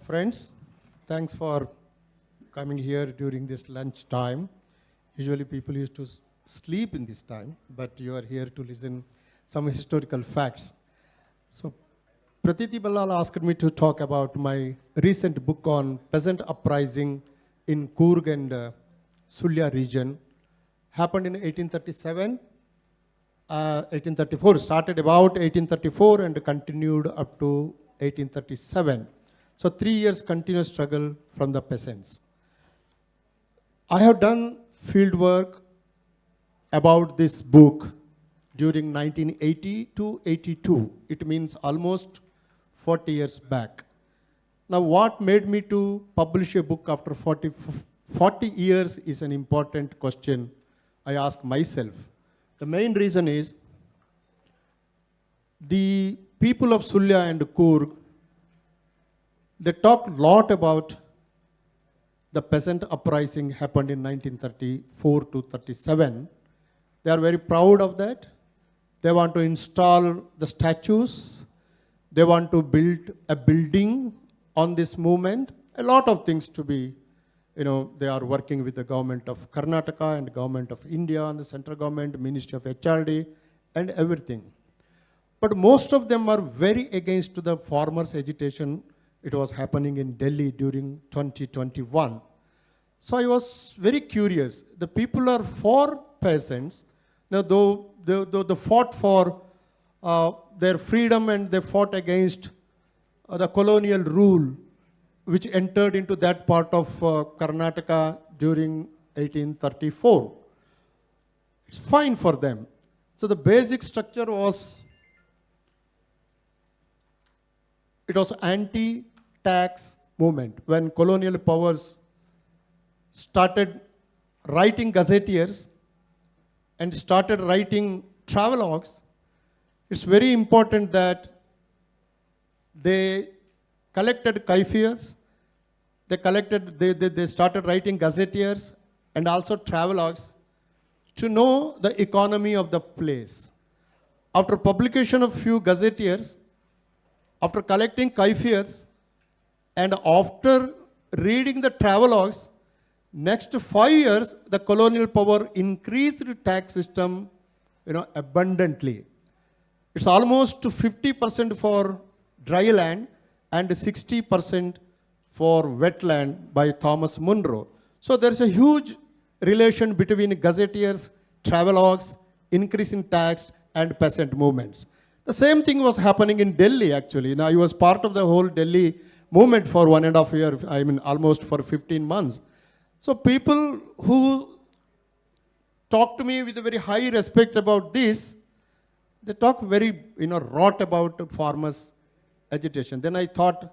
Friends, thanks for coming here during this lunch time. Usually people used to sleep in this time, but you are here to listen some historical facts. So Pratiti Ballal asked me to talk about my recent book on peasant uprising in Coorg and Sulya region. Happened in 1837, 1834, started about 1834 and continued up to 1837. So 3 years continuous struggle from the peasants. I have done field work about this book during 1980 to 82. It means almost 40 years back. Now what made me to publish a book after 40 years is an important question I ask myself. The main reason is the people of Sulya and Coorg, they talk a lot about the peasant uprising happened in 1934 to 37. They are very proud of that. They want to install the statues. They want to build a building on this movement. A lot of things to be, they are working with the government of Karnataka and government of India and the central government, Ministry of HRD and everything. But most of them are very against the farmers' agitation. It was happening in Delhi during 2021. So I was very curious. The people are for peasants. Now, though they fought for their freedom and they fought against the colonial rule, which entered into that part of Karnataka during 1834. It's fine for them. So the basic structure was, it was anti-tax movement. When colonial powers started writing gazetteers and started writing travelogues, it's very important that they collected kaifias, they started writing gazetteers and also travelogues to know the economy of the place. After publication of few gazetteers, after collecting kaifias, and after reading the travelogues, next 5 years, the colonial power increased the tax system, abundantly. It's almost 50% for dry land and 60% for wetland by Thomas Munro. So there's a huge relation between gazetteers, travelogues, increase in tax, and peasant movements. The same thing was happening in Delhi, actually. Now, I was part of the whole Delhi movement for 1.5 years, almost for 15 months. So people who talk to me with a very high respect about this, they talk very, rot about farmers' agitation. Then I thought,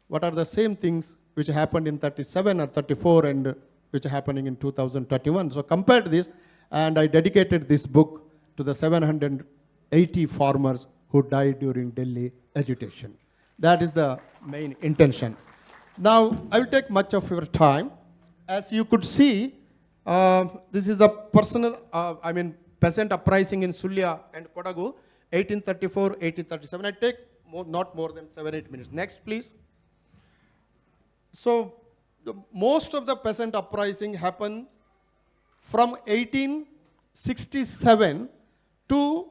what are the same things which happened in 37 or 34 and which are happening in 2021? So compared this, and I dedicated this book to the 780 farmers who died during Delhi agitation. That is the main intention. Now, I will take much of your time. As you could see, this is a personal, peasant uprising in Sulya and Kodagu, 1834, 1837. I take not more than 7-8 minutes. Next, please. So, most of the peasant uprising happened from 1867 to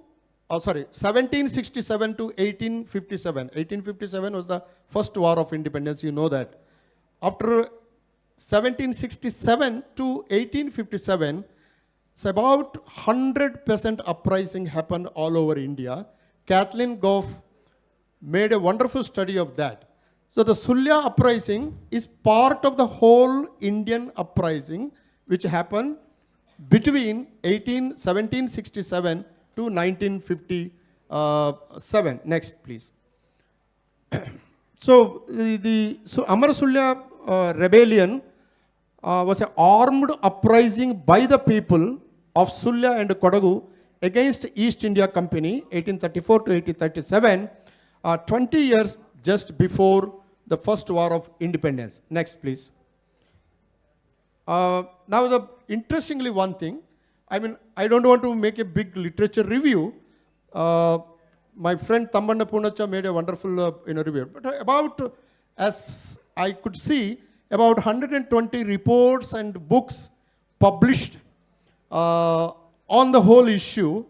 1767 to 1857. 1857 was the first war of independence, you know that. After 1767 to 1857, it's about 100% uprising happened all over India. Kathleen Goff made a wonderful study of that. So the Sulya uprising is part of the whole Indian uprising, which happened between 1767 to 1957. Next, please. So Amar Sulya rebellion was an armed uprising by the people of Sulya and Kodagu against East India Company, 1834 to 1837, 20 years just before the first war of independence. Next, please. Now, interestingly, one thing, I don't want to make a big literature review. My friend Thambanda Poonacha made a wonderful review. But about as I could see, about 120 reports and books published on the whole issue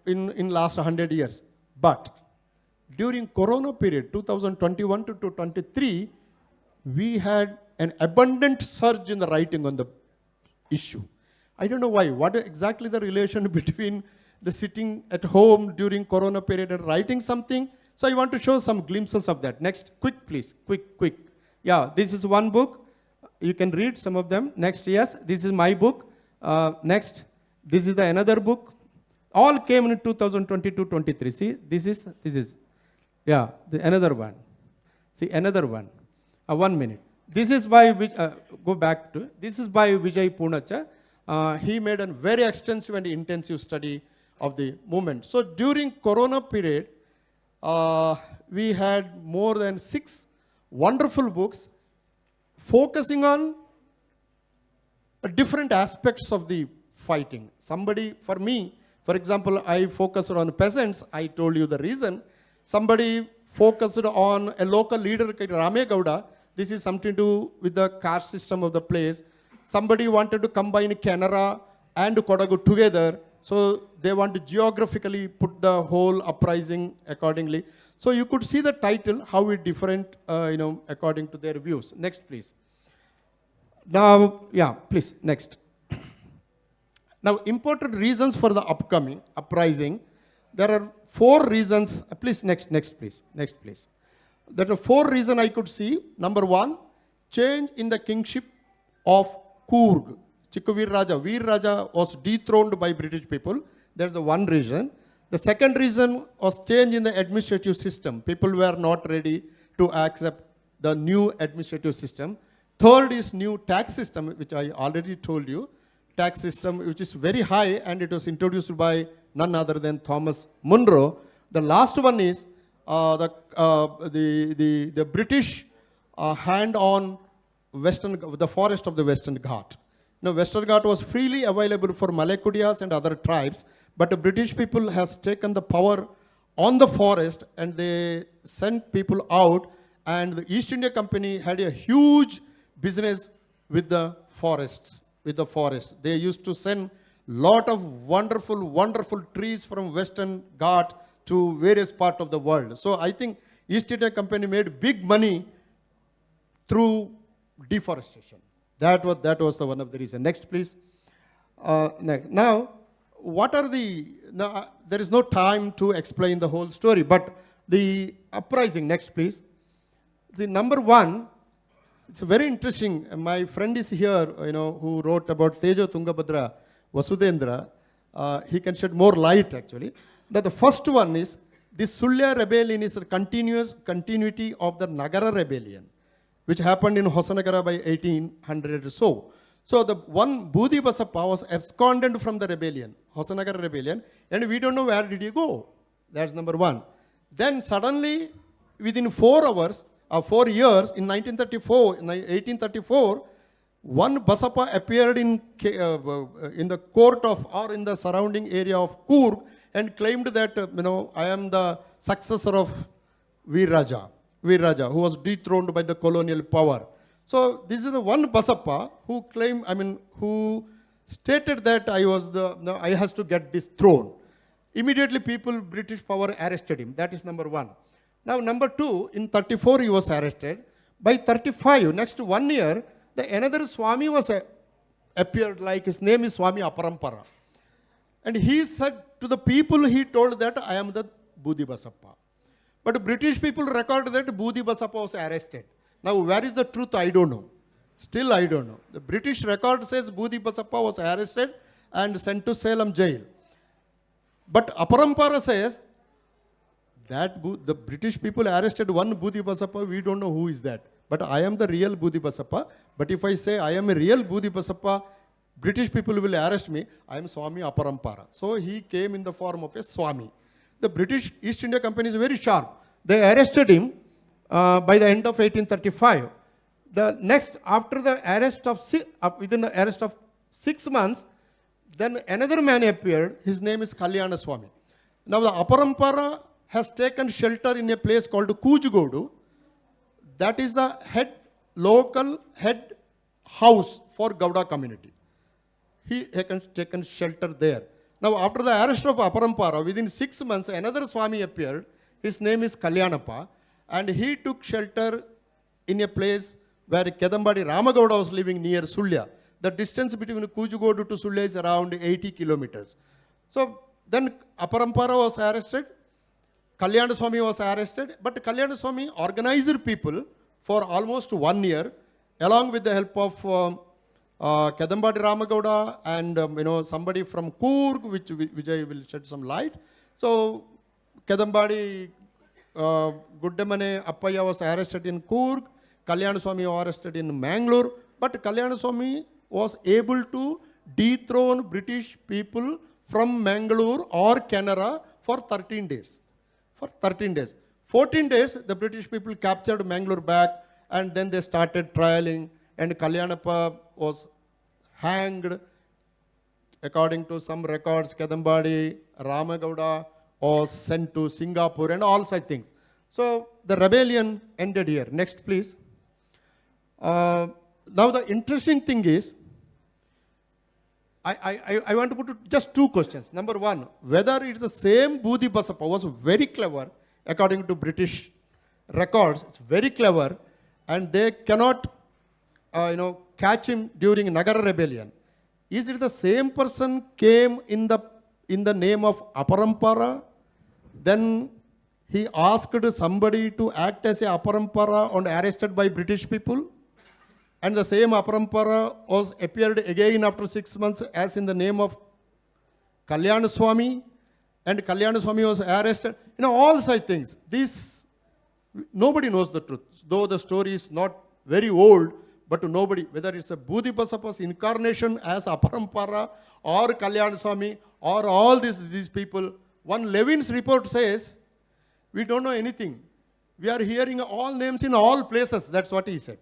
in last 100 years. But during Corona period, 2021 to 2023, we had an abundant surge in the writing on the issue. I don't know why. What exactly the relation between the sitting at home during Corona period and writing something? So I want to show some glimpses of that. Next, quick, please. Quick. Yeah, this is one book. You can read some of them. Next, yes, this is my book. Next, this is the another book. All came in 2022-23. See, this is. Yeah, another one. See, another one. 1 minute. This is by, go back to, this is by Vijay Poonacha. He made a very extensive and intensive study of the movement. So during Corona period, we had more than 6 wonderful books focusing on different aspects of the fighting. Somebody, for me, for example, I focused on peasants. I told you the reason. Somebody focused on a local leader, Rame Gowda. This is something to do with the caste system of the place. Somebody wanted to combine Kannada and Kodagu together. So they want to geographically put the whole uprising accordingly. So you could see the title, how it different, according to their views. Next, please. Now, yeah, please, next. Now, important reasons for the upcoming uprising. There are 4 reasons. Please, next, please. Next, please. There are 4 reasons I could see. Number 1, change in the kingship of Coorg. Chikkavir Raja. Veer Raja was dethroned by British people. That's the one reason. The second reason was change in the administrative system. People were not ready to accept the new administrative system. Third is new tax system, which I already told you. Tax system which is very high, and it was introduced by none other than Thomas Munro. The last one is the British hand on the forest of the Western Ghat. Now, Western Ghat was freely available for Malaykudiyas and other tribes, but the British people has taken the power on the forest, and they sent people out, and the East India Company had a huge business with the forests. They used to send lot of wonderful trees from Western Ghat to various parts of the world. So I think East India Company made big money through deforestation. That was the one of the reasons. Next, please. Next. Now, what are there is no time to explain the whole story, but the uprising, next, please. The number 1, it's very interesting. My friend is here, who wrote about Tejo Tungabhadra Vasudendra. He can shed more light, actually. That the first one is, the Sulya rebellion is a continuity of the Nagara rebellion, which happened in Hosanagara by 1800 or so. So the one Budi Basappa was absconded from the rebellion, Hosanagara rebellion, and we don't know where did he go. That's number 1. Then suddenly, within 4 years, in 1834, one Basappa appeared in the court of, or in the surrounding area of Coorg, and claimed that, I am the successor of Veer Raja, who was dethroned by the colonial power. So this is the one Basappa who claimed, who stated that I has to get this throne. Immediately British power arrested him. That is number 1. Now number 2, in 34 he was arrested. By 35, next 1 year, another Swami was appeared, like his name is Swami Aparampara. And he said to the people, he told that I am the Budi Basappa. But British people record that Budi Basappa was arrested. Now, where is the truth? I don't know. Still, I don't know. The British record says Budi Basappa was arrested and sent to Salem jail. But Aparampara says that the British people arrested one Budi Basappa, we don't know who is that. But I am the real Budi Basappa. But if I say I am a real Budi Basappa, British people will arrest me. I am Swami Aparampara. So he came in the form of a Swami. The British East India Company is very sharp. They arrested him by the end of 1835. The next, after the arrest of, within the arrest of 6 months, then another man appeared. His name is Kalyana Swami. Now the Aparampara has taken shelter in a place called Kujugodu. that is the local head house for Gauda community. He had taken shelter there. Now, after the arrest of Aparampara, within 6 months, another Swami appeared. His name is Kalyanappa, and he took shelter in a place where Kedambadi Ramagowda was living near Sulya. The distance between Kujugodu to Sulya is around 80 kilometers. So then Aparampara was arrested, Kalyana Swami was arrested, but Kalyana Swami organized people for almost 1 year, along with the help of Kedambadi Ramagowda and somebody from Coorg, which Vijay will shed some light. So Kedambadi Guddamane Appaya was arrested in Coorg, Kalyana Swami was arrested in Mangalore, but Kalyana Swami was able to dethrone British people from Mangalore or Kannada for 13 days. For 13 days. 14 days, the British people captured Mangalore back, and then they started trialing, and Kalyanappa was hanged. According to some records, Kedambadi Ramagowda was sent to Singapore and all such things. So the rebellion ended here. Next, please. Now the interesting thing is, I want to put just two questions. Number one, whether it's the same Budi Basappa was very clever, according to British records, it's very clever, and they cannot, catch him during Nagara rebellion. Is it the same person came in the name of Aparampara? Then he asked somebody to act as a Aparampara and arrested by British people? And the same Aparampara was appeared again after 6 months as in the name of Kalyana Swami, and Kalyana Swami was arrested. All such things. Nobody knows the truth. Though the story is not very old, but to nobody, whether it's a Budi Basappa's incarnation as Aparampara or Kalyana Swami or all these people, one Levin's report says, we don't know anything. We are hearing all names in all places. That's what he said.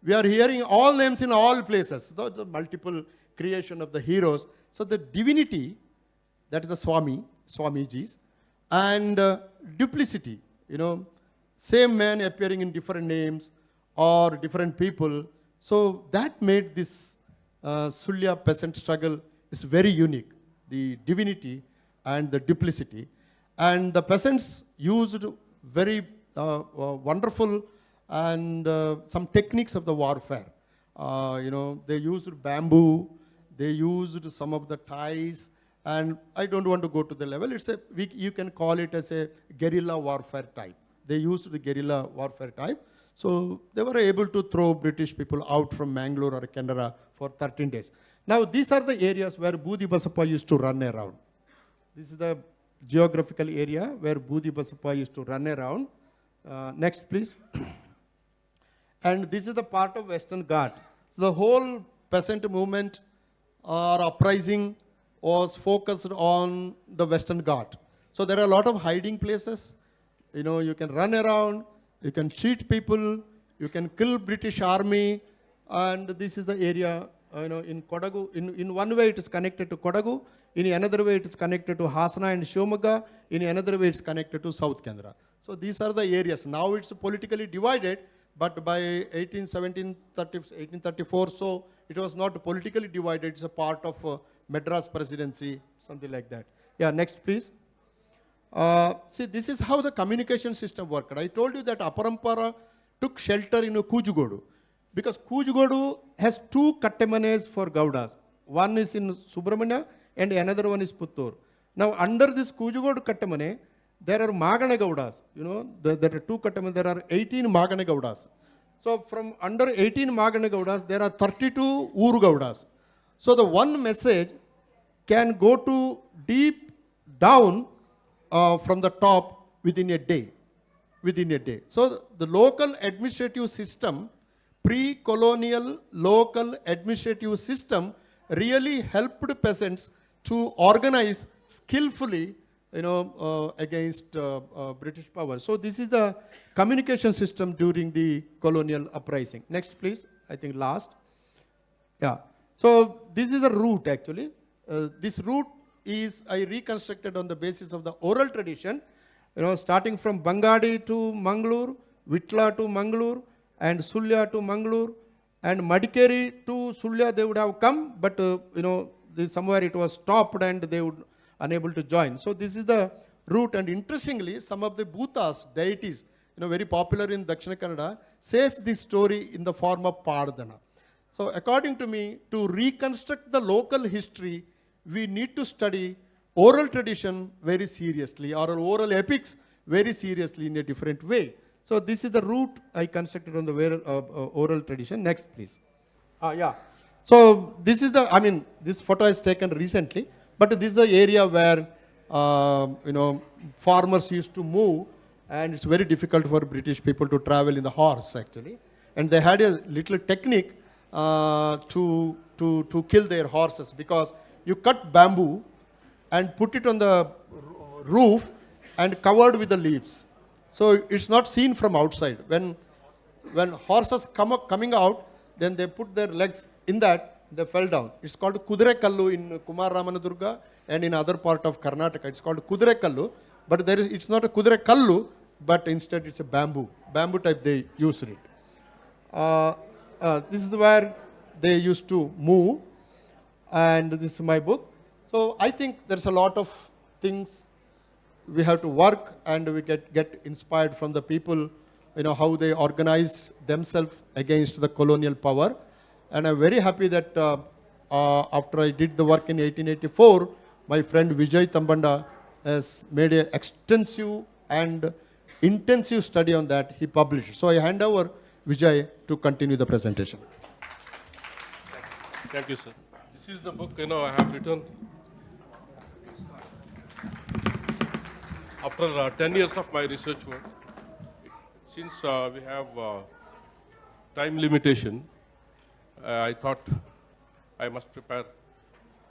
We are hearing all names in all places. The multiple creation of the heroes. So the divinity, that is the Swamijis, and duplicity, same man appearing in different names or different people. So that made this Sulya peasant struggle is very unique. The divinity and the duplicity. And the peasants used very wonderful and some techniques of the warfare. They used bamboo, they used some of the ties, and I don't want to go to the level. You can call it as a guerrilla warfare type. They used the guerrilla warfare type. So they were able to throw British people out from Mangalore or Kannada for 13 days. Now these are the areas where Budi Basappa used to run around. This is the geographical area where Budi Basappa used to run around. Next, please. And this is the part of Western Ghat. So the whole peasant movement or uprising was focused on the Western Ghat. So there are a lot of hiding places. You can run around, you can cheat people, you can kill British army, and this is the area, in Kodagu. In one way it is connected to Kodagu, in another way it is connected to Hasana and Shivamogga, in another way it's connected to South Kannada. So these are the areas. Now it's politically divided, but by 1834, so it was not politically divided. It's a part of Madras presidency, something like that. Yeah, next please. See, this is how the communication system worked. I told you that Aparampara took shelter in Kujugodu, because Kujugodu has two kattamanes for Gaudas. One is in Subramanya and another one is Puttur. Now under this Kujugodu kattamane, there are Magana Gaudas. There are two kattamanes, there are 18 Magana Gaudas. So from under 18 Magana Gaudas, there are 32 Uru Gaudas. So the one message can go to deep down from the top within a day. So the local administrative system, pre-colonial local administrative system, really helped peasants to organize skillfully, against British power. So this is the communication system during the colonial uprising. Next, please. I think last. Yeah. So this is a route actually. This route is I reconstructed on the basis of the oral tradition. Starting from Bangadi to Mangalore, Vitla to Mangalore and Sulya to Mangalore and Madikeri to Sulya they would have come, but somewhere it was stopped and they would unable to join. So this is the route, and interestingly, some of the Bhutas, deities, very popular in Dakshina Kannada, says this story in the form of Pardana. So according to me, to reconstruct the local history, we need to study oral tradition very seriously, or oral epics very seriously in a different way. So this is the route I constructed on the oral tradition. Next, please. Yeah. So this is this photo is taken recently, but this is the area where, farmers used to move, and it's very difficult for British people to travel in the horse, actually. And they had a little technique to kill their horses, because you cut bamboo and put it on the roof and covered with the leaves. So it's not seen from outside. When horses coming out, then they put their legs in that, they fell down. It's called Kudre Kallu in Kumar Ramanadurga and in other part of Karnataka. It's called Kudre Kallu, but it's not a Kudre Kallu, but instead it's a bamboo type they used it. This is where they used to move, and this is my book. So I think there's a lot of things we have to work, and we get inspired from the people, how they organized themselves against the colonial power. And I'm very happy that after I did the work in 1884, my friend Vijay Thambanda has made an extensive and intensive study on that. He published. So I hand over Vijay to continue the presentation. Thank you, sir. This is the book I have written after 10 years of my research work. Since we have time limitation, I thought I must prepare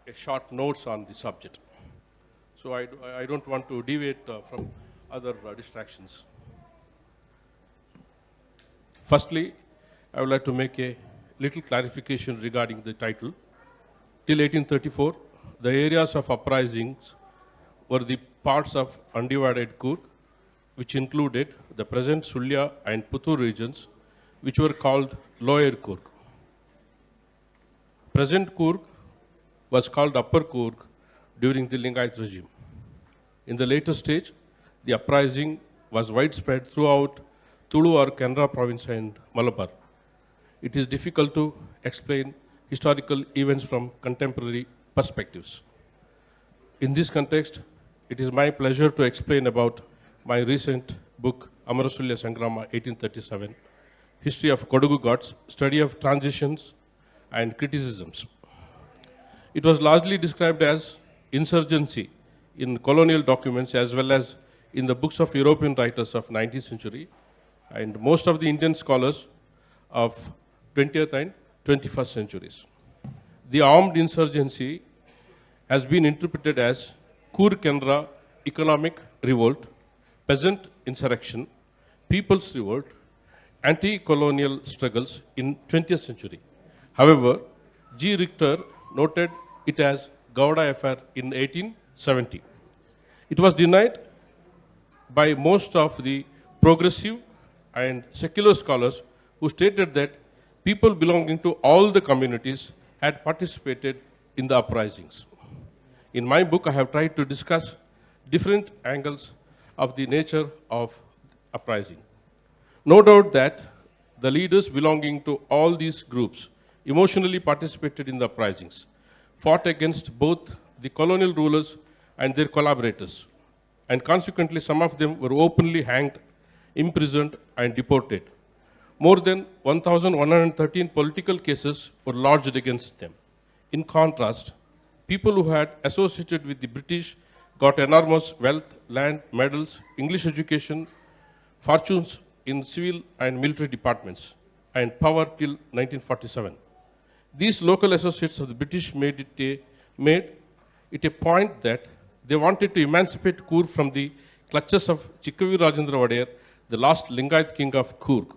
a short notes on the subject. So I don't want to deviate from other distractions. Firstly, I would like to make a little clarification regarding the title. Till 1834, the areas of uprisings were the parts of undivided Coorg, which included the present Sulya and Puttur regions, which were called Lower Coorg. Present Coorg was called Upper Coorg during the Lingayat regime. In the later stage, the uprising was widespread throughout Tulu or Kannada province and Malabar. It is difficult to explain historical events from contemporary perspectives. In this context, it is my pleasure to explain about my recent book, Amarasulya Sangrama 1837, History of Kodagu Gods, Study of Transitions and Criticisms. It was largely described as insurgency in colonial documents as well as in the books of European writers of 19th century and most of the Indian scholars of 20th and 21st centuries. The armed insurgency has been interpreted as Coorg Kannada economic revolt, peasant insurrection, people's revolt, anti-colonial struggles in 20th century. However, G. Richter noted it as Gowda affair in 1870. It was denied by most of the progressive and secular scholars who stated that people belonging to all the communities had participated in the uprisings. In my book, I have tried to discuss different angles of the nature of uprising. No doubt that the leaders belonging to all these groups emotionally participated in the uprisings, fought against both the colonial rulers and their collaborators, and consequently some of them were openly hanged, imprisoned, and deported. More than 1,113 political cases were lodged against them. In contrast, people who had associated with the British got enormous wealth, land, medals, English education, fortunes in civil and military departments, and power till 1947. These local associates of the British made it a point that they wanted to emancipate Coorg from the clutches of Chikkavi Rajendra Wadeyar, the last Lingayat king of Coorg,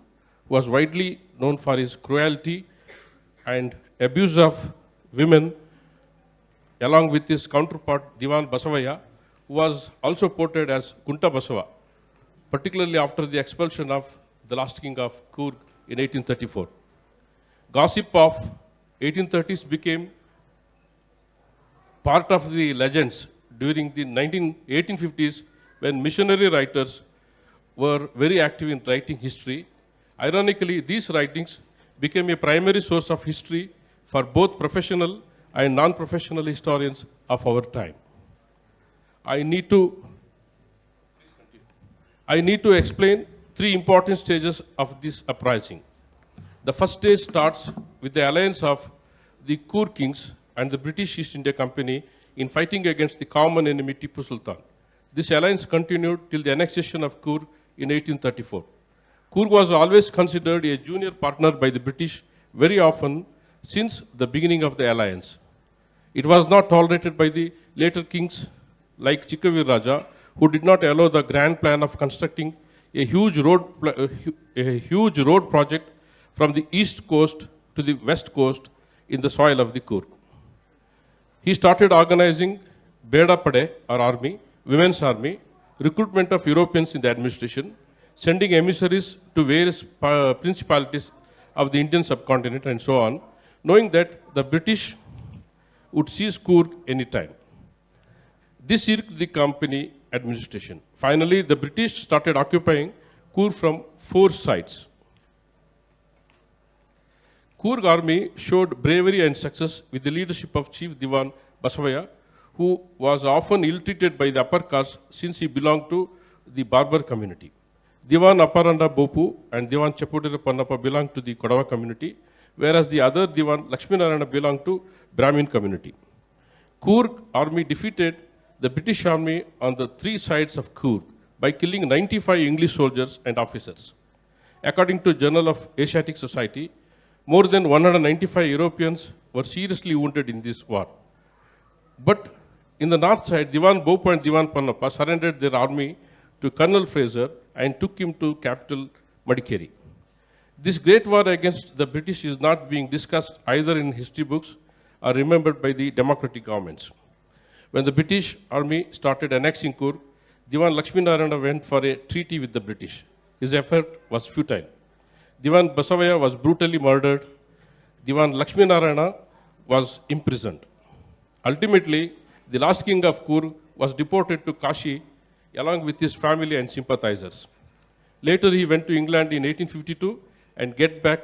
who was widely known for his cruelty and abuse of women, along with his counterpart Diwan Basavaya, who was also portrayed as Kunta Basava, particularly after the expulsion of the last king of Coorg in 1834. Gossip of 1830s became part of the legends during the 1850s when missionary writers were very active in writing history. Ironically, these writings became a primary source of history for both professional and non-professional historians of our time. I need to explain three important stages of this uprising. The first stage starts with the alliance of the Coorg kings and the British East India Company in fighting against the common enemy Tipu Sultan. This alliance continued till the annexation of Coorg in 1834. Coorg was always considered a junior partner by the British very often since the beginning of the alliance. It was not tolerated by the later kings like Chikkavir Raja, who did not allow the grand plan of constructing a huge road project from the east coast to the west coast in the soil of the Coorg. He started organizing Beda Pade, or army, women's army, recruitment of Europeans in the administration, sending emissaries to various principalities of the Indian subcontinent and so on, knowing that the British would seize Coorg anytime. This irked the company administration. Finally, the British started occupying Coorg from 4 sides. Coorg army showed bravery and success with the leadership of Chief Diwan Basavaya, who was often ill-treated by the upper caste since he belonged to the Barbar community. Diwan Aparanda Bopu and Diwan Chapudira Pannappa belonged to the Kodagu community, whereas the other Diwan Lakshminarayana belonged to Brahmin community. Coorg army defeated the British army on the 3 sides of Coorg by killing 95 English soldiers and officers. According to Journal of Asiatic Society, more than 195 Europeans were seriously wounded in this war. But in the north side, Diwan Bopu and Diwan Pannappa surrendered their army to Colonel Fraser and took him to capital Madikeri. This great war against the British is not being discussed either in history books or remembered by the democratic governments. When the British army started annexing Coorg, Diwan Lakshminarayana went for a treaty with the British. His effort was futile. Diwan Basavaya was brutally murdered. Diwan Lakshminarayana was imprisoned. Ultimately, the last king of Coorg was deported to Kashi along with his family and sympathizers. Later, he went to England in 1852 and get back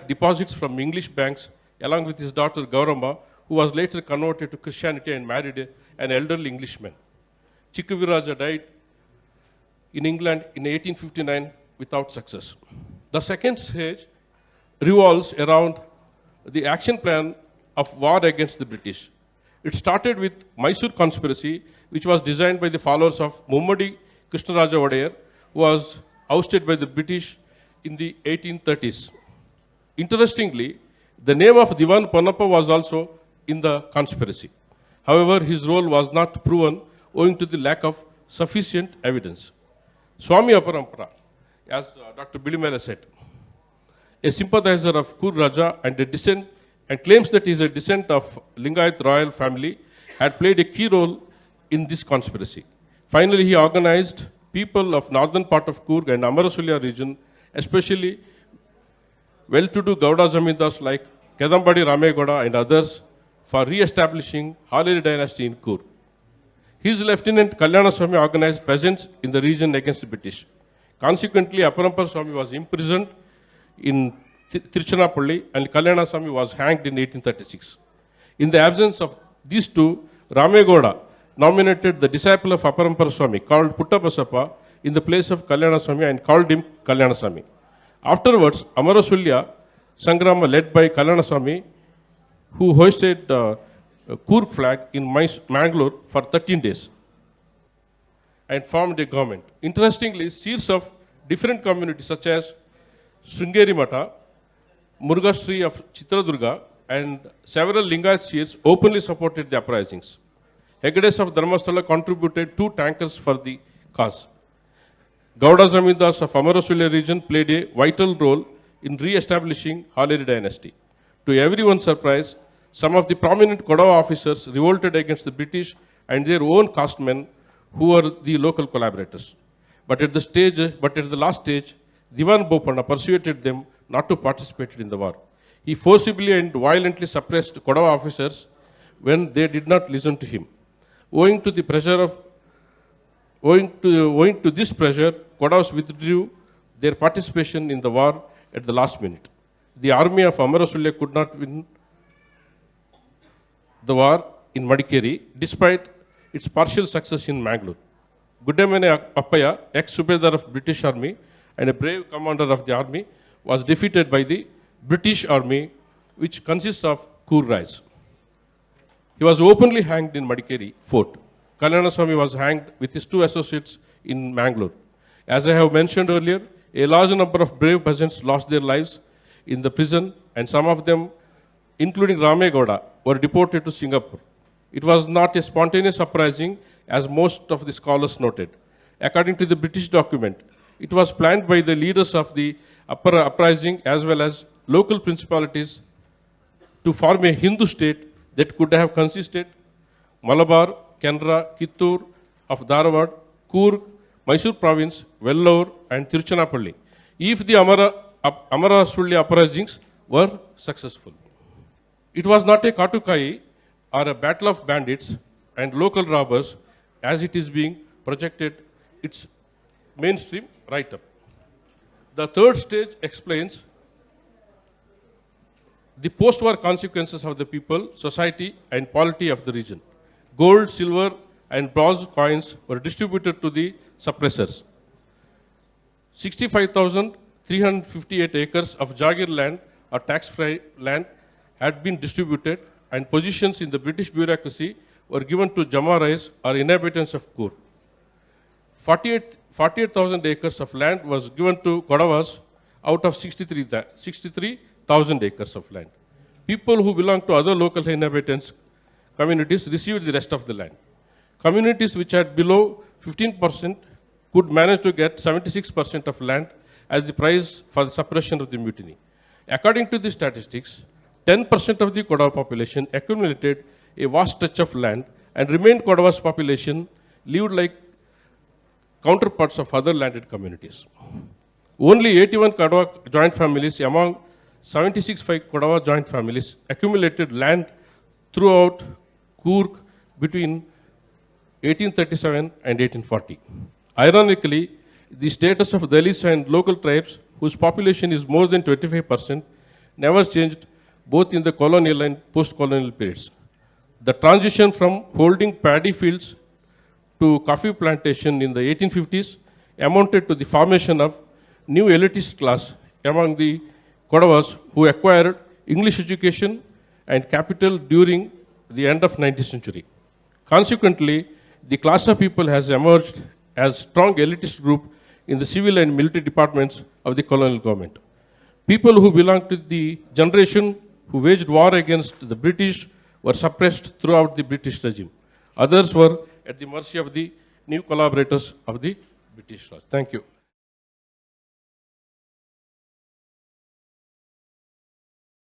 deposits from English banks along with his daughter Gaurama, who was later converted to Christianity and married an elderly Englishman. Chikkavir Raja died in England in 1859 without success. The second stage revolves around the action plan of war against the British. It started with Mysore conspiracy, which was designed by the followers of Mummadi Krishnaraja Wadayar, who was ousted by the British in the 1830s. Interestingly, the name of Diwan Pannappa was also in the conspiracy. However, his role was not proven owing to the lack of sufficient evidence. Swami Aparampara, as Dr. Bilimale said, a sympathizer of Coorg Raja and claims that he is a descent of Lingayat royal family, had played a key role in this conspiracy. Finally, he organized people of northern part of Coorg and Amarasulya region, especially well-to-do Gauda Zamindars like Kedambadi Ramegoda and others, for re-establishing Haliri dynasty in Coorg. His lieutenant Kalyana Swami organized peasants in the region against the British. Consequently, Aparampara Swami was imprisoned in Tiruchirappalli and Kalyana Swami was hanged in 1836. In the absence of these two, Ramegoda nominated the disciple of Aparampara Swami called Puttabasappa in the place of Kalyana Swami and called him Kalyana Swami. Afterwards, Amarasulya Sangrama led by Kalyana Swami, who hoisted Coorg flag in Mangalore for 13 days and formed a government. Interestingly, seers of different communities such as Sringeri Mata, Murugashri of Chitradurga, and several Lingayat seers openly supported the uprisings. Hegades of Dharmasthala contributed 2 tankers for the cause. Gauda Zamindars of Amarasulya region played a vital role in re-establishing Haliri dynasty. To everyone's surprise, some of the prominent Kodagu officers revolted against the British and their own castemen, who were the local collaborators. but at the last stage, Diwan Bopana persuaded them not to participate in the war. He forcibly and violently suppressed Kodawa officers when they did not listen to him. Owing to this pressure, Kodavas withdrew their participation in the war at the last minute. The army of Amarasulle could not win the war in Madikeri, despite its partial success in Mangalore. Guddemane Appaya, ex-Subedar of British Army and a brave commander of the army, was defeated by the British Army, which consists of Coor Rais. He was openly hanged in Madikeri fort. Kalyanaswamy was hanged with his 2 associates in Mangalore. As I have mentioned earlier, a large number of brave peasants lost their lives in the prison, and some of them, including Ramegowda, were deported to Singapore. It was not a spontaneous uprising, as most of the scholars noted. According to the British document, it was planned by the leaders of the uprising as well as local principalities to form a Hindu state that could have consisted Malabar, Canara, Kittur of Dharwad, Coorg, Mysore province, Vellore and Tiruchanappalli, if the Amarasulle uprisings were successful. It was not a Katukai or a battle of bandits and local robbers as it is being projected its mainstream write-up. The third stage explains the post-war consequences of the people, society and polity of the region. Gold, silver and bronze coins were distributed to the suppressors. 65,358 acres of Jagir land or tax-free land had been distributed, and positions in the British bureaucracy were given to Jama Rais or inhabitants of Coor. 48,000 acres of land was given to Kodavas out of 63,000 acres of land. People who belong to other local inhabitants communities received the rest of the land. Communities which had below 15% could manage to get 76% of land as the price for the suppression of the mutiny. According to the statistics, 10% of the Kodava population accumulated a vast stretch of land, and remained Kodava's population lived like counterparts of other landed communities. Only 81 Kodava joint families among 76 Kodava joint families accumulated land throughout Coorg between 1837 and 1840. Ironically, the status of Dalits and local tribes, whose population is more than 25%, never changed both in the colonial and post-colonial periods. The transition from holding paddy fields to coffee plantation in the 1850s amounted to the formation of new elitist class among the Kodavas who acquired English education and capital during the end of 19th century. Consequently, the class of people has emerged as strong elitist group in the civil and military departments of the colonial government. People who belonged to the generation who waged war against the British were suppressed throughout the British regime. Others were at the mercy of the new collaborators of the British Raj. Thank you.